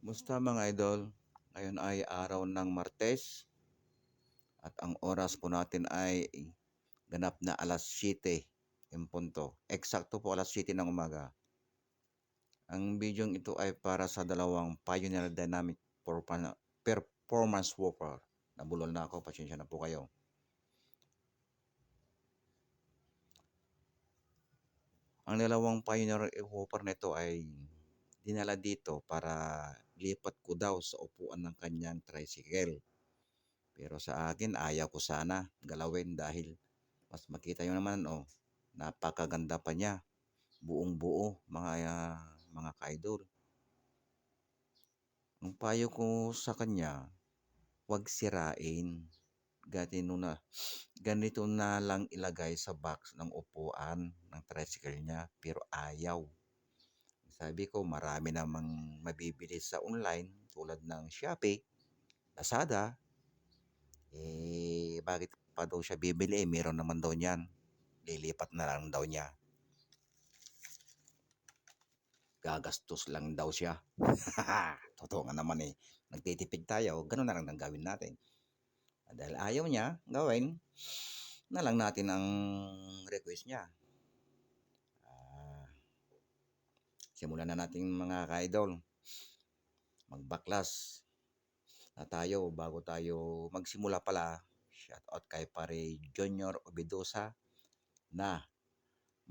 Musta mga idol? Ngayon ay araw ng Martes at ang oras po natin ay ganap na alas 7 in punto. Eksakto po alas 7 ng umaga. Ang bidyong ito ay para sa dalawang Pioneer Dynamic Performance Whopper. Nabulol na ako, pasensya na po kayo. Ang dalawang Pioneer Whopper nito ay dinala dito para lipat ko daw sa upuan ng kanyang tricycle. Pero sa akin, ayaw ko sana galawin dahil mas makita nyo naman, napakaganda pa niya. Buong buo, mga ka-idol. Ang payo ko sa kanya, huwag sirain. Ganito na lang ilagay sa box ng upuan ng tricycle niya, pero ayaw. Sabi ko, marami namang mabibili sa online tulad ng Shopee, Lazada. Bakit pa daw siya bibili? Meron naman daw niyan. Lilipat na lang daw niya. Gagastos lang daw siya. Totoo nga naman eh. Nagtitipid tayo, ganun na lang ang gawin natin. Dahil ayaw niya gawin, na lang natin ang request niya. Simulan na natin mga ka-idol. Magbaklas na tayo bago tayo magsimula pala. Shout out kay pare Junior Obedosa na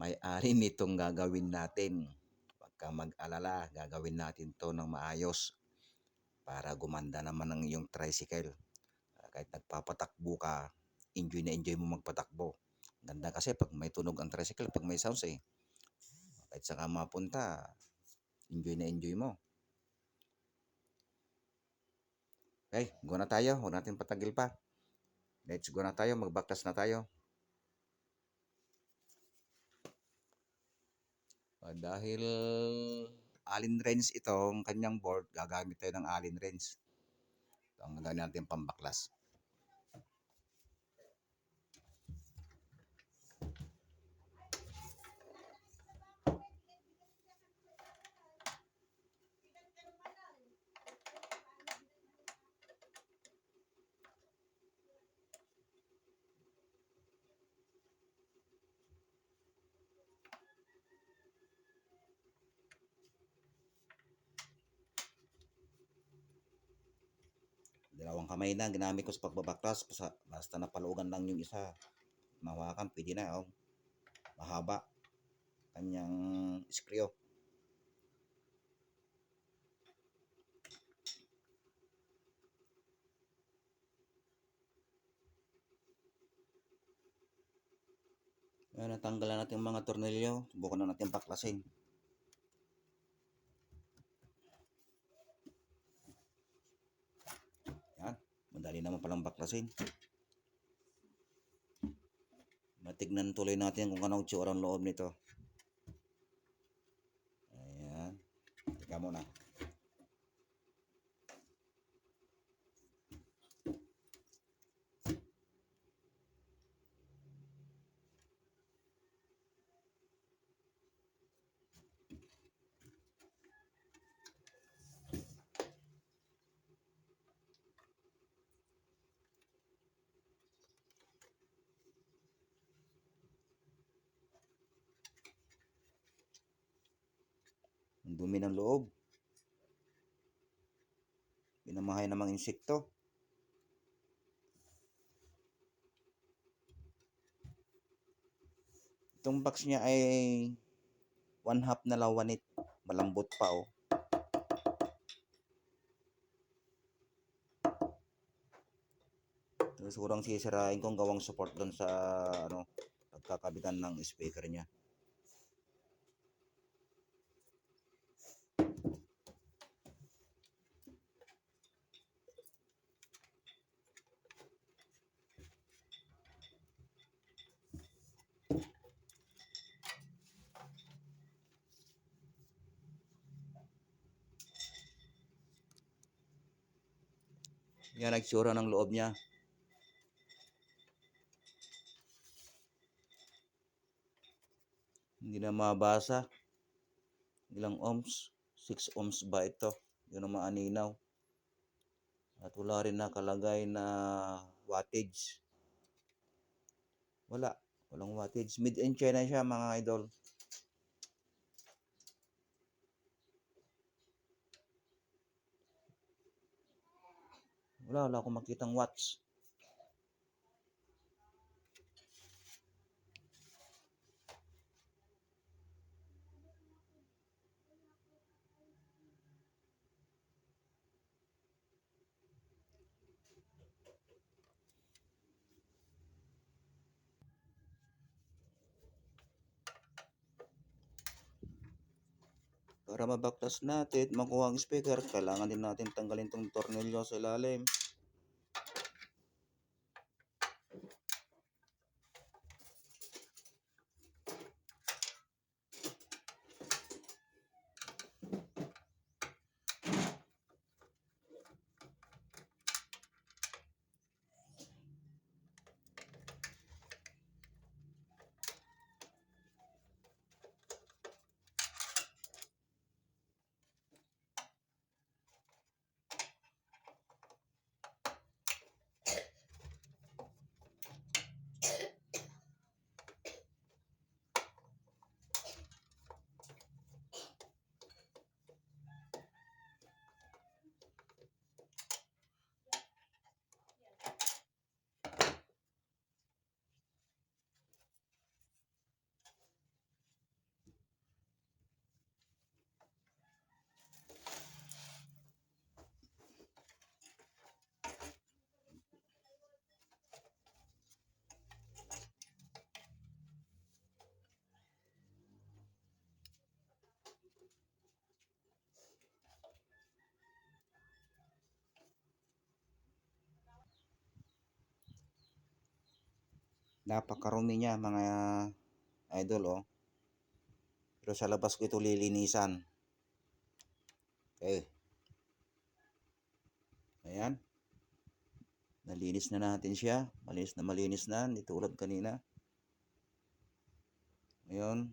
may-ari nitong gagawin natin. Huwag kang mag-alala, gagawin natin to ng maayos para gumanda naman ang iyong tricycle. Kahit nagpapatakbo ka, enjoy na enjoy mo magpatakbo. Ganda kasi pag may tunog ang tricycle, pag may sounds eh. Kahit saka mapunta, enjoy na enjoy mo. Okay, go na tayo. Huwag natin patagil pa. Let's go na tayo. Magbaklas na tayo. Dahil Allen wrench itong kanyang board, gagamit tayo ng Allen wrench. Ito ang gagawin natin pambaklas. Dalawang kamay na ginamit ko sa pagbabaklas. Basta napalugan lang yung isa. Mahawakan, pwede na. Oh. Mahaba. Kanyang screw. Ayan, natanggalan natin yung mga tornilyo. Subukan na natin baklasin. Yan. Madali naman palang baklasin. Matignan tuloy natin kung anong tsura ang loob nito. Ayan. Teka muna. Ang dumi ng loob. Pinamahay ng mga insekto. Itong box niya ay 1/2 na lawanit. Malambot pa oh. Siguro ang sisirain kong gawang support doon sa pagkakabitan ng speaker niya. Yan ang itsura ng loob niya. Hindi na mabasa. Ilang ohms? 6 ohms ba ito? Yun ang maaninaw. At wala rin nakalagay na wattage. Walang wattage. Made in China siya mga idol. Wala akong makitang watts. Para mabaklas natin, makuha ang speaker, kailangan din natin tanggalin tong tornilyo sa ilalim. Napakarumi niya mga idol, oh. Pero sa labas ko ito lilinisan. Okay. Ayan. Nalinis na natin siya. Malinis na. Hindi tulad kanina. Ngayon,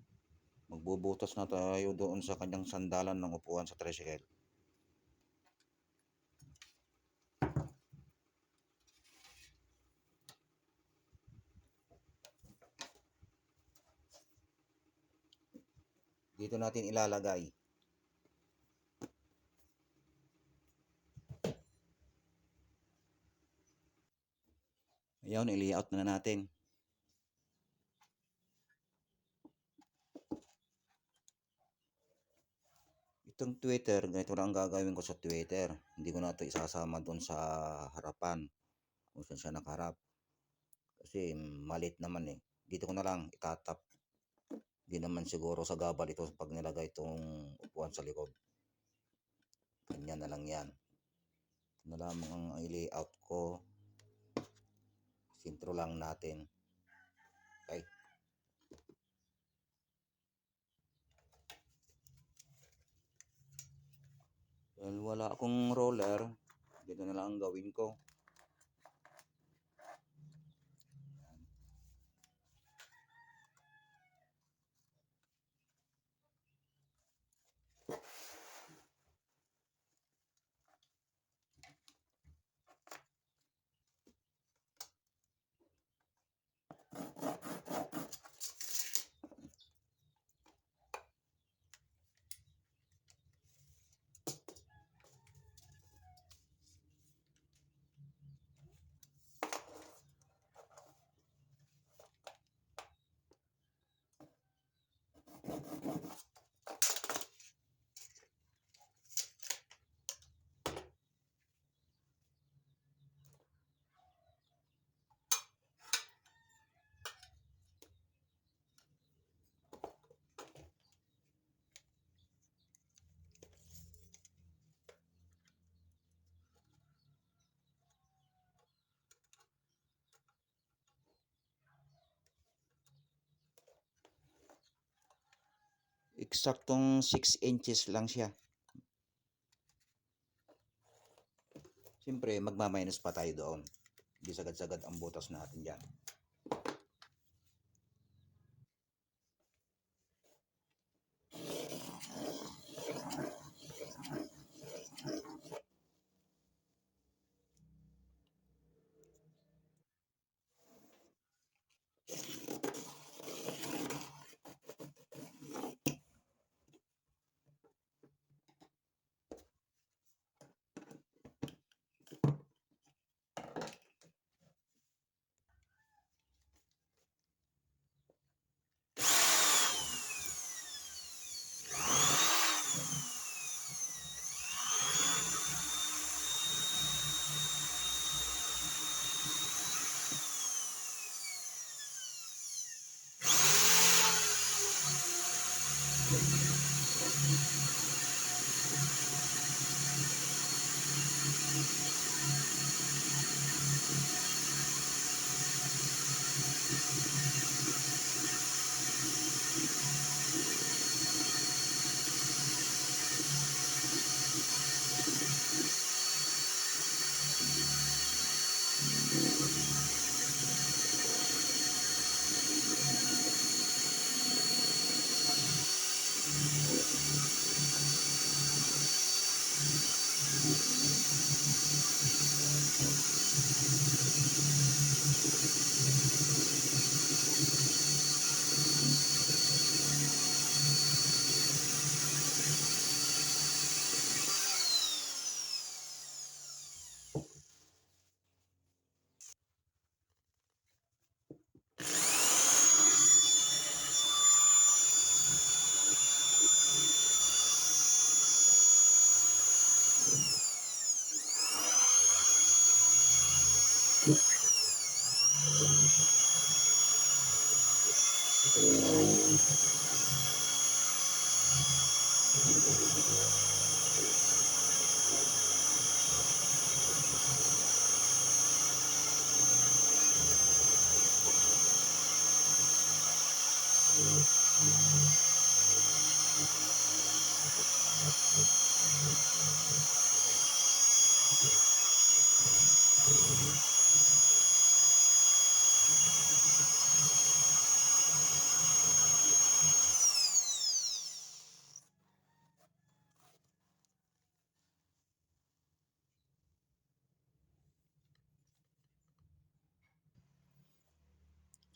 magbubutas na tayo doon sa kanyang sandalan ng upuan sa tricycle. Dito natin ilalagay. Ayan, i-layout na natin. Itong tweeter, ganito lang ang gagawin ko sa tweeter. Hindi ko na ito isasama doon sa harapan. Kung saan siya nakaharap. Kasi malit naman eh. Dito ko na lang itatap. Hindi naman siguro sa gabal ito pag nilagay itong upuan sa likod. Ganyan na lang yan. Ito na lang ang i-layout ko. Sintro lang natin. Okay. Dahil wala akong roller, dito na lang ang gawin ko. Eksaktong 6 inches lang siya. Siyempre, magmaminus pa tayo doon. Hindi sagad-sagad ang butas natin dyan.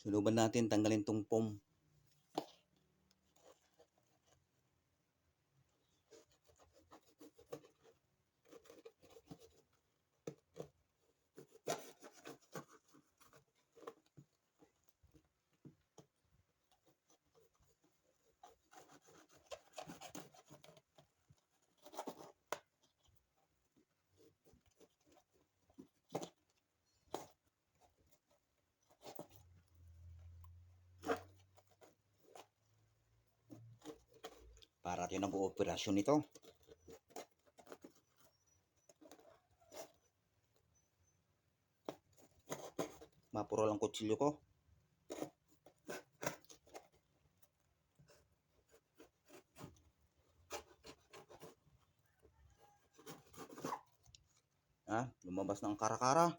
Suluban natin, tanggalin tong foam. Para tayo nag-ooperasyon nito. Mapuro lang kutsilyo ko. Lumabas ng kara-kara.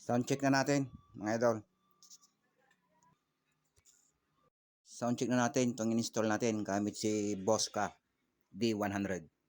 Sound check na natin, mga idol. Sound check na natin itong in-install natin gamit si Bosca D100.